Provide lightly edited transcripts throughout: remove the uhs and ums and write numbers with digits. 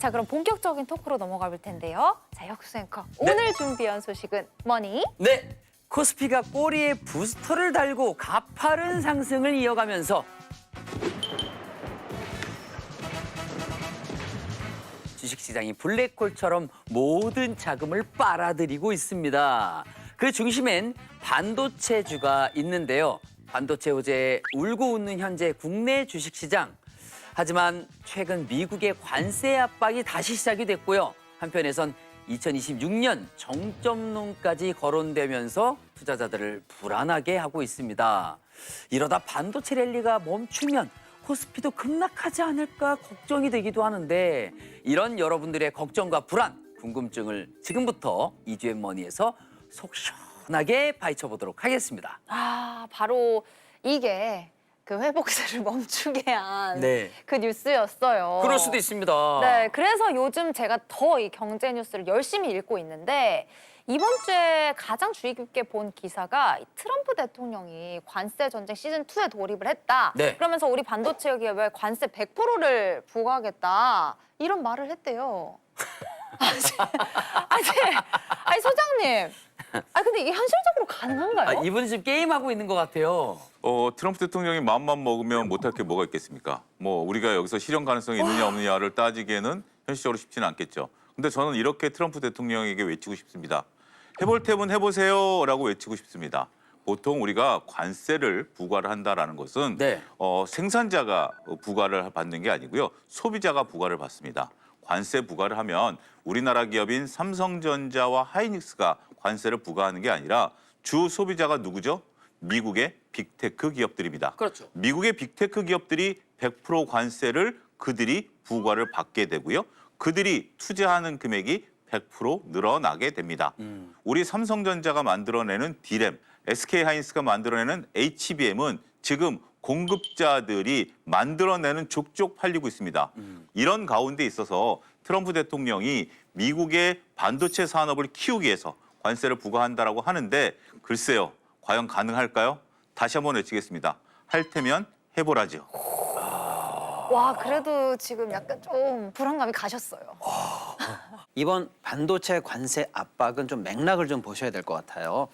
자, 그럼 본격적인 토크로 넘어가 볼 텐데요. 자, 혁수 앵커, 오늘 준비한 소식은 뭐니? 네, 코스피가 꼬리에 부스터를 달고 가파른 상승을 이어가면서 주식시장이 블랙홀처럼 모든 자금을 빨아들이고 있습니다. 그 중심엔 반도체주가 있는데요. 반도체 호재에 울고 웃는 현재 국내 주식시장. 하지만 최근 미국의 관세 압박이 다시 시작이 됐고요. 한편에선 2026년 정점론까지 거론되면서 투자자들을 불안하게 하고 있습니다. 이러다 반도체 랠리가 멈추면 코스피도 급락하지 않을까 걱정이 되기도 하는데 이런 여러분들의 걱정과 불안, 궁금증을 지금부터 이주앤머니에서 속 시원하게 파헤쳐보도록 하겠습니다. 아, 바로 이게 그 회복세를 멈추게 한 네. 그 뉴스였어요. 그럴 수도 있습니다. 네, 그래서 요즘 제가 더 이 경제 뉴스를 열심히 읽고 있는데 이번 주에 가장 주의 깊게 본 기사가 트럼프 대통령이 관세 전쟁 시즌 2에 돌입을 했다. 네. 그러면서 우리 반도체 기업에 관세 100%를 부과하겠다. 이런 말을 했대요. 아니 소장님. 근데 이게 현실적으로 가능한가요? 이분은 지금 게임하고 있는 것 같아요. 트럼프 대통령이 마음만 먹으면 못할 게 뭐가 있겠습니까? 뭐 우리가 여기서 실현 가능성이 있느냐 없느냐를 따지기에는 현실적으로 쉽지는 않겠죠. 근데 저는 이렇게 트럼프 대통령에게 외치고 싶습니다. 해볼 테면 해보세요라고 외치고 싶습니다. 보통 우리가 관세를 부과를 한다라는 것은 네. 생산자가 부과를 받는 게 아니고요. 소비자가 부과를 받습니다. 관세 부과를 하면 우리나라 기업인 삼성전자와 하이닉스가 관세를 부과하는 게 아니라 주 소비자가 누구죠? 미국의 빅테크 기업들입니다. 그렇죠. 미국의 빅테크 기업들이 100% 관세를 그들이 부과를 받게 되고요. 그들이 투자하는 금액이 100% 늘어나게 됩니다. 우리 삼성전자가 만들어내는 D램, SK하이닉스가 만들어내는 HBM은 지금 공급자들이 만들어내는 족족 팔리고 있습니다. 이런 가운데 있어서 트럼프 대통령이 미국의 반도체 산업을 키우기 위해서 관세를 부과한다라고 하는데 글쎄요, 과연 가능할까요? 다시 한번 외치겠습니다. 할 테면 해보라죠. 와, 그래도 지금 약간 좀 불안감이 가셨어요. 이번 반도체 관세 압박은 좀 맥락을 좀 보셔야 될 것 같아요.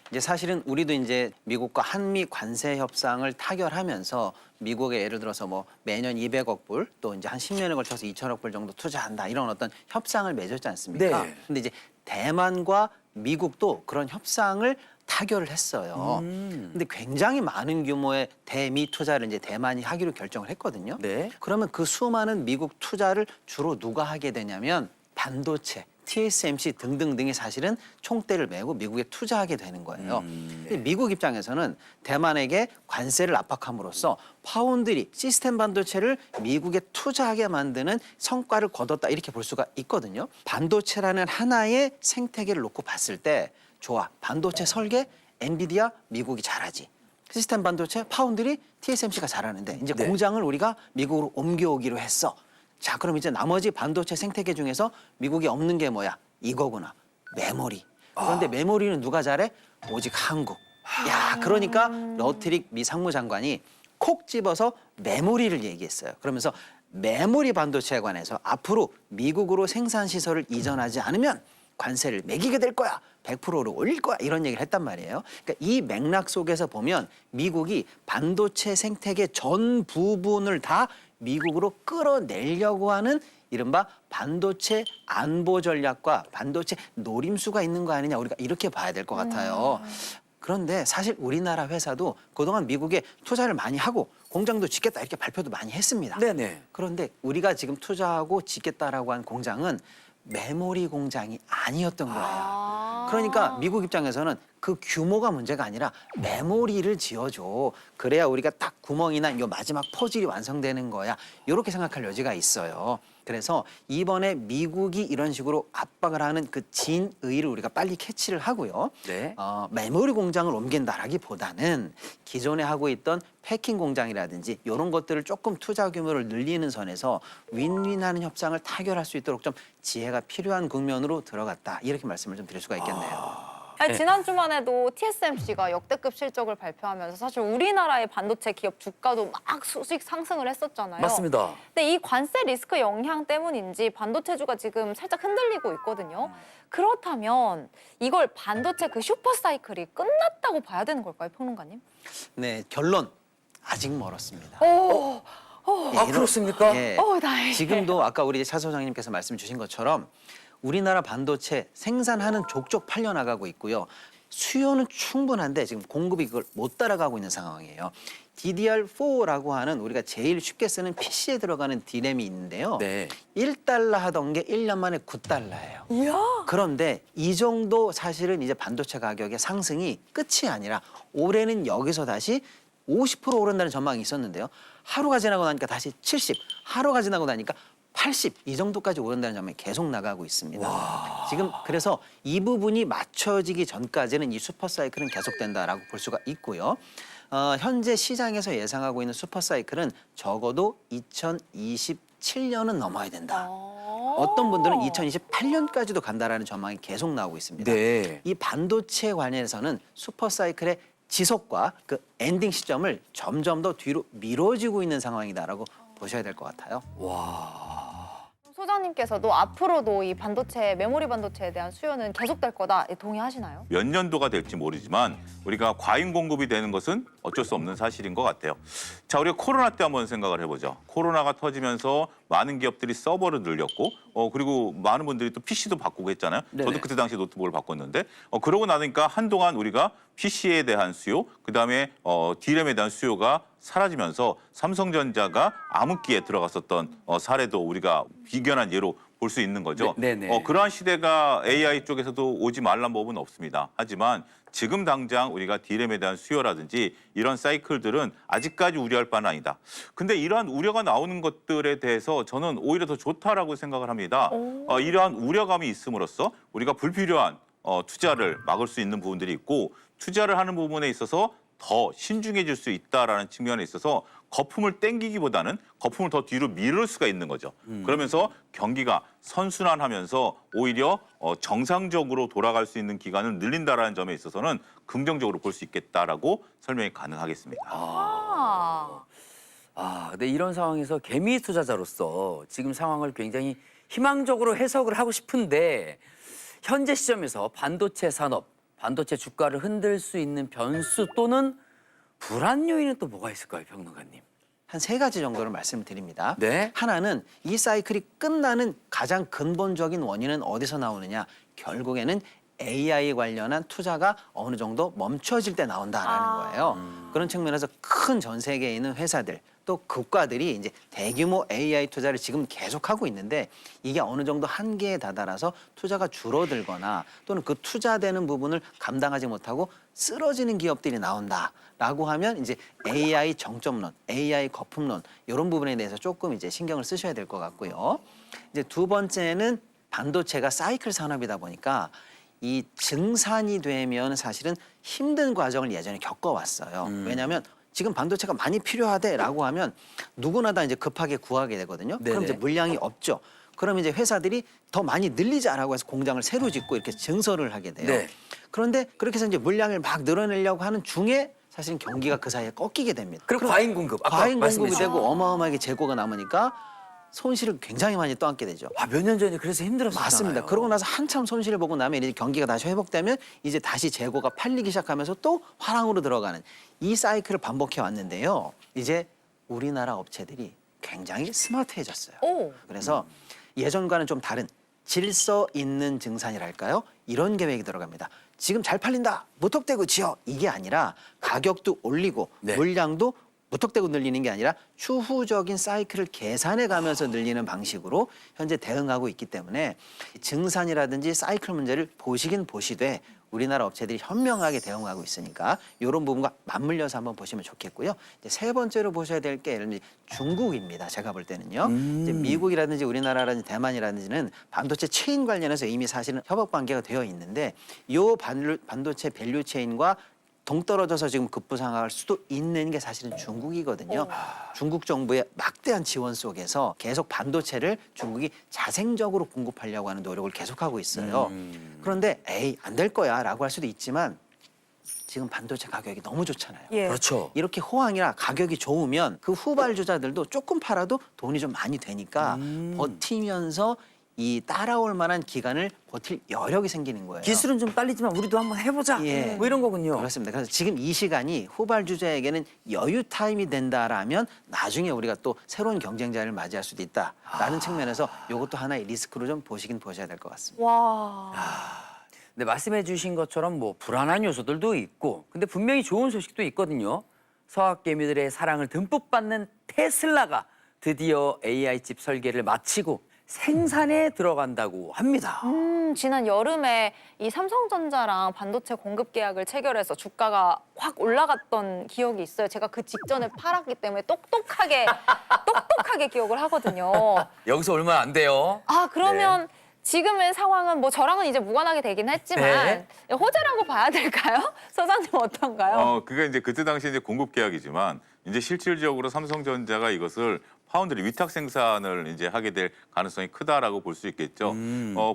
이제 사실은 우리도 이제 미국과 한미 관세 협상을 타결하면서 미국에 예를 들어서 뭐 매년 200억 불 또 이제 한 10년에 걸쳐서 2천억 불 정도 투자한다 이런 어떤 협상을 맺었지 않습니까? 네. 근데 이제 대만과 미국도 그런 협상을 타결을 했어요. 근데 굉장히 많은 규모의 대미 투자를 이제 대만이 하기로 결정을 했거든요. 네. 그러면 그 수많은 미국 투자를 주로 누가 하게 되냐면 반도체, TSMC 등등등이 사실은 총대를 메고 미국에 투자하게 되는 거예요. 근데 미국 입장에서는 대만에게 관세를 압박함으로써 파운드리, 시스템 반도체를 미국에 투자하게 만드는 성과를 거뒀다 이렇게 볼 수가 있거든요. 반도체라는 하나의 생태계를 놓고 봤을 때 좋아, 반도체 설계, 엔비디아, 미국이 잘하지. 시스템 반도체, 파운드리, TSMC가 잘하는데 이제 네. 공장을 우리가 미국으로 옮겨오기로 했어. 자, 그럼 이제 나머지 반도체 생태계 중에서 미국이 없는 게 뭐야? 이거구나. 메모리. 그런데 메모리는 누가 잘해? 오직 한국. 야, 그러니까 러트릭 미 상무장관이 콕 집어서 메모리를 얘기했어요. 그러면서 메모리 반도체에 관해서 앞으로 미국으로 생산 시설을 이전하지 않으면 관세를 매기게 될 거야. 100%로 올릴 거야. 이런 얘기를 했단 말이에요. 그러니까 이 맥락 속에서 보면 미국이 반도체 생태계 전 부분을 다 미국으로 끌어내려고 하는 이른바 반도체 안보 전략과 반도체 노림수가 있는 거 아니냐. 우리가 이렇게 봐야 될 것 같아요. 그런데 사실 우리나라 회사도 그동안 미국에 투자를 많이 하고 공장도 짓겠다 이렇게 발표도 많이 했습니다. 네네. 그런데 우리가 지금 투자하고 짓겠다라고 한 공장은 메모리 공장이 아니었던 거예요. 그러니까 미국 입장에서는 그 규모가 문제가 아니라 메모리를 지어줘. 그래야 우리가 딱 구멍이나 요 마지막 퍼즐이 완성되는 거야. 이렇게 생각할 여지가 있어요. 그래서 이번에 미국이 이런 식으로 압박을 하는 그 진의를 우리가 빨리 캐치를 하고요. 네. 메모리 공장을 옮긴다라기보다는 기존에 하고 있던 패킹 공장이라든지 이런 것들을 조금 투자 규모를 늘리는 선에서 윈윈하는 협상을 타결할 수 있도록 좀 지혜가 필요한 국면으로 들어갔다. 이렇게 말씀을 좀 드릴 수가 있겠네요. 아니, 지난 주만 해도 TSMC가 역대급 실적을 발표하면서 사실 우리나라의 반도체 기업 주가도 막 수직 상승을 했었잖아요. 맞습니다. 근데 이 관세 리스크 영향 때문인지 반도체주가 지금 살짝 흔들리고 있거든요. 그렇다면 이걸 반도체 그 슈퍼 사이클이 끝났다고 봐야 되는 걸까요, 평론가님? 네, 결론 아직 멀었습니다. 오, 예, 아, 이런- 그렇습니까? 예. 다행이네. 지금도 아까 우리 차 소장님께서 말씀 주신 것처럼 우리나라 반도체 생산하는 족족 팔려나가고 있고요. 수요는 충분한데 지금 공급이 그걸 못 따라가고 있는 상황이에요. DDR4라고 하는 우리가 제일 쉽게 쓰는 PC에 들어가는 D램이 있는데요. 네. 1달러 하던 게 1년 만에 9달러예요. 이야. 그런데 이 정도 사실은 이제 반도체 가격의 상승이 끝이 아니라 올해는 여기서 다시 50% 오른다는 전망이 있었는데요. 하루가 지나고 나니까 다시 70, 하루가 지나고 나니까 80 이 정도까지 오른다는 전망이 계속 나가고 있습니다. 지금 그래서 이 부분이 맞춰지기 전까지는 이 슈퍼 사이클은 계속된다라고 볼 수가 있고요. 현재 시장에서 예상하고 있는 슈퍼 사이클은 적어도 2027년은 넘어야 된다. 어떤 분들은 2028년까지도 간다라는 전망이 계속 나오고 있습니다. 네. 이 반도체 관련해서는 슈퍼 사이클의 지속과 그 엔딩 시점을 점점 더 뒤로 미뤄지고 있는 상황이다라고 보셔야 될 것 같아요. 소장님께서도 앞으로도 이 반도체, 메모리 반도체에 대한 수요는 계속될 거다 동의하시나요? 몇 년도가 될지 모르지만 우리가 과잉 공급이 되는 것은 어쩔 수 없는 사실인 것 같아요. 자, 우리가 코로나 때 한번 생각을 해보죠. 코로나가 터지면서 많은 기업들이 서버를 늘렸고 그리고 많은 분들이 또 PC도 바꾸고 했잖아요. 네네. 저도 그때 당시 노트북을 바꿨는데 그러고 나니까 한동안 우리가 PC에 대한 수요, 그다음에 D램에 대한 수요가 사라지면서 삼성전자가 암흑기에 들어갔었던 사례도 우리가 비견한 예로 볼 수 있는 거죠. 네, 네네. 그러한 시대가 AI 쪽에서도 오지 말란 법은 없습니다. 하지만 지금 당장 우리가 D램에 대한 수요라든지 이런 사이클들은 아직까지 우려할 바는 아니다. 근데 이러한 우려가 나오는 것들에 대해서 저는 오히려 더 좋다라고 생각을 합니다. 이러한 우려감이 있음으로써 우리가 불필요한 투자를 막을 수 있는 부분들이 있고 투자를 하는 부분에 있어서 더 신중해질 수 있다라는 측면에 있어서 거품을 땡기기보다는 거품을 더 뒤로 미룰 수가 있는 거죠. 그러면서 경기가 선순환하면서 오히려 정상적으로 돌아갈 수 있는 기간을 늘린다라는 점에 있어서는 긍정적으로 볼 수 있겠다라고 설명이 가능하겠습니다. 근데 이런 상황에서 개미 투자자로서 지금 상황을 굉장히 희망적으로 해석을 하고 싶은데 현재 시점에서 반도체 산업, 반도체 주가를 흔들 수 있는 변수 또는 불안 요인은 또 뭐가 있을까요, 평론가님? 한 3가지 정도를 말씀을 드립니다. 네. 하나는 이 사이클이 끝나는 가장 근본적인 원인은 어디서 나오느냐? 결국에는 AI 관련한 투자가 어느 정도 멈춰질 때 나온다라는 거예요. 그런 측면에서 큰 전 세계에 있는 회사들 또 국가들이 이제 대규모 AI 투자를 지금 계속하고 있는데 이게 어느 정도 한계에 다다라서 투자가 줄어들거나 또는 그 투자되는 부분을 감당하지 못하고 쓰러지는 기업들이 나온다라고 하면 이제 AI 정점론, AI 거품론 이런 부분에 대해서 조금 이제 신경을 쓰셔야 될 것 같고요. 이제 두 번째는 반도체가 사이클 산업이다 보니까 이 증산이 되면 사실은 힘든 과정을 예전에 겪어왔어요. 왜냐하면 지금 반도체가 많이 필요하대라고 하면 누구나 다 이제 급하게 구하게 되거든요. 그럼 네네. 이제 물량이 없죠. 그럼 이제 회사들이 더 많이 늘리자라고 해서 공장을 새로 짓고 이렇게 증설을 하게 돼요. 네. 그런데 그렇게 해서 이제 물량을 막 늘어내려고 하는 중에 사실은 경기가 그 사이에 꺾이게 됩니다. 그리고 과잉 공급, 아까 과잉 공급이 말씀해 주신 되고 어마어마하게 재고가 남으니까 손실을 굉장히 많이 떠안게 되죠. 몇 년 전에 그래서 힘들었었잖아요. 맞습니다. 그러고 나서 한참 손실을 보고 나면 이제 경기가 다시 회복되면 이제 다시 재고가 팔리기 시작하면서 또 화랑으로 들어가는 이 사이클을 반복해 왔는데요. 이제 우리나라 업체들이 굉장히 스마트해졌어요. 오. 그래서 예전과는 좀 다른 질서 있는 증산이랄까요? 이런 계획이 들어갑니다. 지금 잘 팔린다. 무턱대고 지어. 이게 아니라 가격도 올리고 네. 물량도 무턱대고 늘리는 게 아니라 추후적인 사이클을 계산해 가면서 늘리는 방식으로 현재 대응하고 있기 때문에 증산이라든지 사이클 문제를 보시긴 보시되 우리나라 업체들이 현명하게 대응하고 있으니까 이런 부분과 맞물려서 한번 보시면 좋겠고요. 이제 세 번째로 보셔야 될 게 예를 들면 중국입니다. 제가 볼 때는요. 이제 미국이라든지 우리나라라든지 대만이라든지는 반도체 체인 관련해서 이미 사실은 협업 관계가 되어 있는데 이 반도체 밸류 체인과 동떨어져서 지금 급부상할 수도 있는 게 사실은 중국이거든요. 중국 정부의 막대한 지원 속에서 계속 반도체를 중국이 자생적으로 공급하려고 하는 노력을 계속하고 있어요. 그런데 에이, 안 될 거야 라고 할 수도 있지만 지금 반도체 가격이 너무 좋잖아요. 예. 그렇죠. 이렇게 호황이라 가격이 좋으면 그 후발주자들도 조금 팔아도 돈이 좀 많이 되니까 버티면서 이 따라올 만한 기간을 버틸 여력이 생기는 거예요. 기술은 좀 딸리지만 우리도 한번 해보자. 예. 뭐 이런 거군요. 그렇습니다. 그래서 지금 이 시간이 후발주자에게는 여유 타임이 된다라면 나중에 우리가 또 새로운 경쟁자를 맞이할 수도 있다라는 측면에서 이것도 하나의 리스크로 좀 보시긴 보셔야 될 것 같습니다. 와. 근데 말씀해 주신 것처럼 뭐 불안한 요소들도 있고 근데 분명히 좋은 소식도 있거든요. 서학개미들의 사랑을 듬뿍 받는 테슬라가 드디어 AI 칩 설계를 마치고 생산에 들어간다고 합니다. 지난 여름에 이 삼성전자랑 반도체 공급 계약을 체결해서 주가가 확 올라갔던 기억이 있어요. 제가 그 직전에 팔았기 때문에 똑똑하게 기억을 하거든요. 여기서 얼마 안 돼요. 아, 그러면 지금의 상황은 뭐 저랑은 이제 무관하게 되긴 했지만 호재라고 봐야 될까요? 소장님 어떤가요? 그게 이제 그때 당시 이제 공급 계약이지만 이제 실질적으로 삼성전자가 이것을 파운드리 위탁 생산을 이제 하게 될 가능성이 크다라고 볼 수 있겠죠.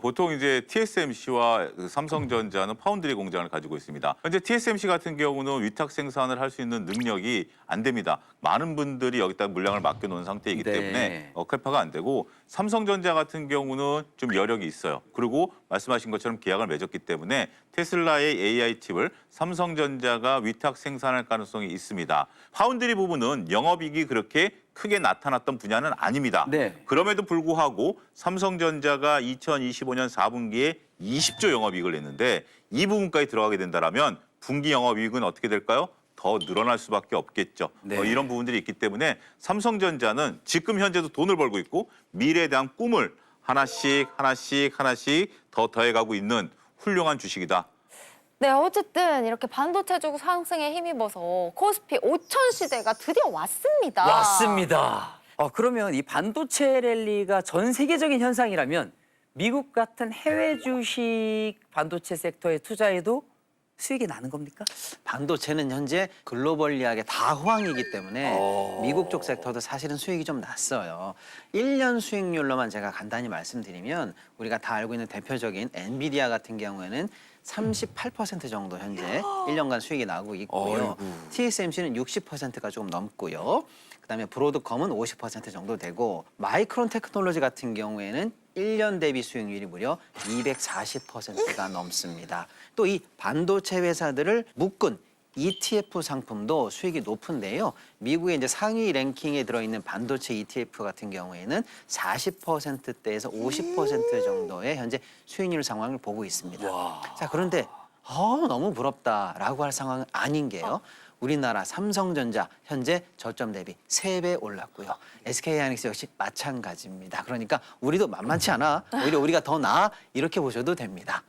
보통 이제 TSMC와 삼성전자는 파운드리 공장을 가지고 있습니다. 현재 TSMC 같은 경우는 위탁 생산을 할 수 있는 능력이 안 됩니다. 많은 분들이 여기다 물량을 맡겨놓은 상태이기 네. 때문에 캐파가 안 되고 삼성전자 같은 경우는 좀 여력이 있어요. 그리고 말씀하신 것처럼 계약을 맺었기 때문에 테슬라의 AI 칩을 삼성전자가 위탁 생산할 가능성이 있습니다. 파운드리 부분은 영업이익이 그렇게 크게 나타났던 분야는 아닙니다. 네. 그럼에도 불구하고 삼성전자가 2025년 4분기에 20조 영업이익을 냈는데 이 부분까지 들어가게 된다면 분기 영업이익은 어떻게 될까요? 더 늘어날 수밖에 없겠죠. 네. 이런 부분들이 있기 때문에 삼성전자는 지금 현재도 돈을 벌고 있고 미래에 대한 꿈을 하나씩 더 더해가고 있는 훌륭한 주식이다. 네, 어쨌든 이렇게 반도체적 상승에 힘입어서 코스피 5천 시대가 드디어 왔습니다. 왔습니다. 그러면 이 반도체 랠리가 전 세계적인 현상이라면 미국 같은 해외 주식 반도체 섹터에 투자해도 수익이 나는 겁니까? 반도체는 현재 글로벌리하게 다 호황이기 때문에 오. 미국 쪽 섹터도 사실은 수익이 좀 났어요. 1년 수익률로만 제가 간단히 말씀드리면 우리가 다 알고 있는 대표적인 엔비디아 같은 경우에는 38% 정도 현재 1년간 수익이 나고 있고요. 어이구. TSMC는 60%가 조금 넘고요. 그다음에 브로드컴은 50% 정도 되고 마이크론 테크놀로지 같은 경우에는 1년 대비 수익률이 무려 240%가 넘습니다. 또 이 반도체 회사들을 묶은 ETF 상품도 수익이 높은데요. 미국의 이제 상위 랭킹에 들어있는 반도체 ETF 같은 경우에는 40%대에서 50% 정도의 현재 수익률 상황을 보고 있습니다. 와. 자, 그런데 너무 부럽다라고 할 상황은 아닌 게요. 우리나라 삼성전자 현재 저점 대비 3배 올랐고요. SK하이닉스 역시 마찬가지입니다. 그러니까 우리도 만만치 않아. 오히려 우리가 더 나아 이렇게 보셔도 됩니다.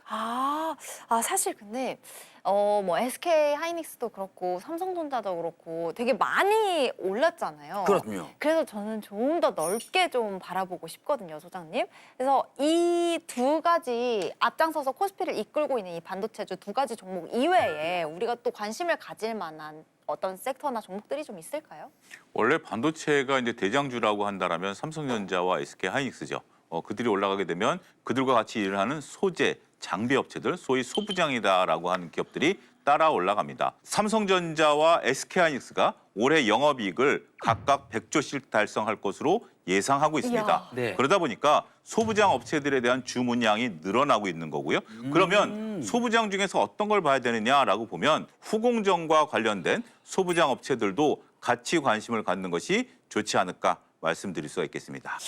사실 근데 뭐 SK 하이닉스도 그렇고 삼성전자도 그렇고 되게 많이 올랐잖아요. 그렇군요. 그래서 저는 좀 더 넓게 좀 바라보고 싶거든요, 소장님. 그래서 이 두 가지 앞장서서 코스피를 이끌고 있는 이 반도체주 두 가지 종목 이외에 우리가 또 관심을 가질 만한 어떤 섹터나 종목들이 좀 있을까요? 원래 반도체가 이제 대장주라고 한다라면 삼성전자와 SK하이닉스죠. 그들이 올라가게 되면 그들과 같이 일을 하는 소재, 장비 업체들, 소위 소부장이다라고 하는 기업들이 따라 올라갑니다. 삼성전자와 SK하이닉스가 올해 영업이익을 각각 100조씩 달성할 것으로 예상하고 있습니다. 이야. 네. 그러다 보니까 소부장 업체들에 대한 주문량이 늘어나고 있는 거고요. 그러면 소부장 중에서 어떤 걸 봐야 되느냐라고 보면 후공정과 관련된 소부장 업체들도 같이 관심을 갖는 것이 좋지 않을까 말씀드릴 수가 있겠습니다.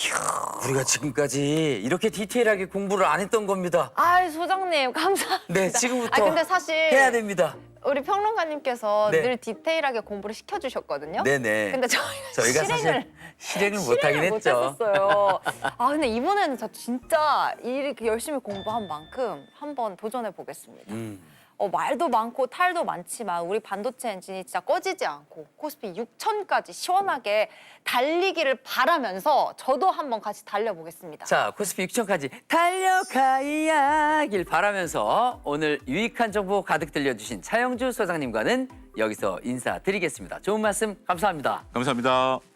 우리가 지금까지 이렇게 디테일하게 공부를 안 했던 겁니다. 소장님 감사합니다. 네, 지금부터 근데 사실 해야 됩니다. 우리 평론가님께서 네. 늘 디테일하게 공부를 시켜주셨거든요. 네네. 근데 저희가 사실 실행을 못하긴 했죠. 못했었어요. 근데 이번에는 저 진짜 이렇게 열심히 공부한 만큼 한번 도전해 보겠습니다. 말도 많고 탈도 많지만 우리 반도체 엔진이 진짜 꺼지지 않고 코스피 6천까지 시원하게 달리기를 바라면서 저도 한번 같이 달려보겠습니다. 자, 코스피 6천까지 달려가야길 바라면서 오늘 유익한 정보 가득 들려주신 차영주 소장님과는 여기서 인사드리겠습니다. 좋은 말씀 감사합니다. 감사합니다.